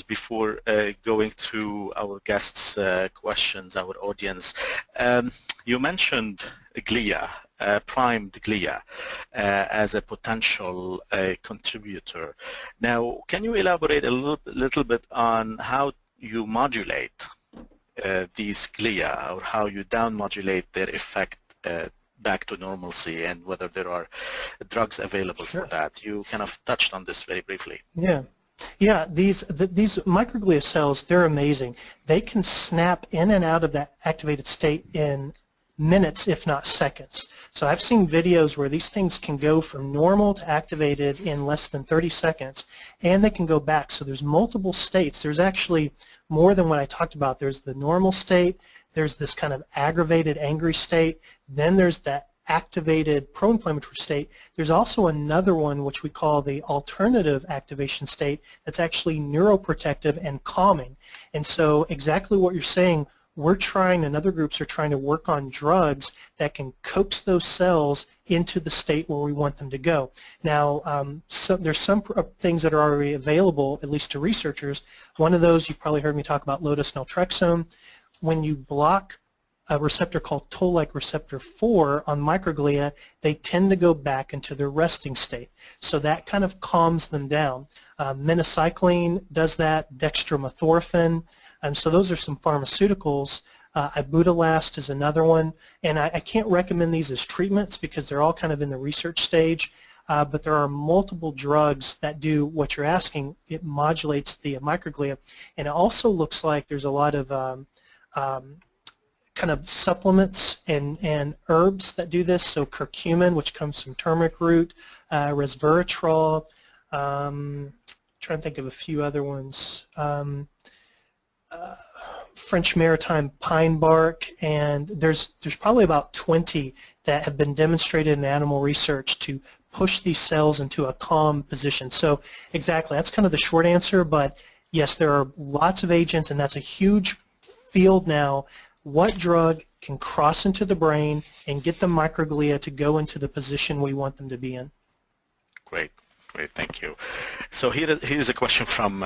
questions before going to our guests' questions, our audience. You mentioned glia, primed glia, as a potential contributor. Now, can you elaborate a little bit on how you modulate these glia, or how you down-modulate their effect back to normalcy, and whether there are drugs available for that? You kind of touched on this very briefly. Yeah, these microglia cells, they're amazing. They can snap in and out of that activated state in minutes, if not seconds. So I've seen videos where these things can go from normal to activated in less than 30 seconds, and they can go back. So there's multiple states. There's actually more than what I talked about. There's the normal state, there's this kind of aggravated, angry state, then there's that activated pro-inflammatory state. There's also another one which we call the alternative activation state that's actually neuroprotective and calming. And so exactly what you're saying, we're trying, and other groups are trying to work on drugs that can coax those cells into the state where we want them to go. Now, there's some things that are already available, at least to researchers. One of those, you probably heard me talk about low-dose naltrexone. When you block a receptor called toll-like receptor 4 on microglia, they tend to go back into their resting state. So that kind of calms them down. Minocycline does that, dextromethorphan. So those are some pharmaceuticals. Ibudilast is another one. And I can't recommend these as treatments because they're all kind of in the research stage. But there are multiple drugs that do what you're asking. It modulates the microglia. And it also looks like there's a lot of kind of supplements and herbs that do this. So curcumin, which comes from turmeric root, resveratrol, trying to think of a few other ones, French maritime pine bark, and there's probably about 20 that have been demonstrated in animal research to push these cells into a calm position. So exactly, that's kind of the short answer, but yes, there are lots of agents, and that's a huge field now. What drug can cross into the brain and get the microglia to go into the position we want them to be in? Great, thank you. So here's a question from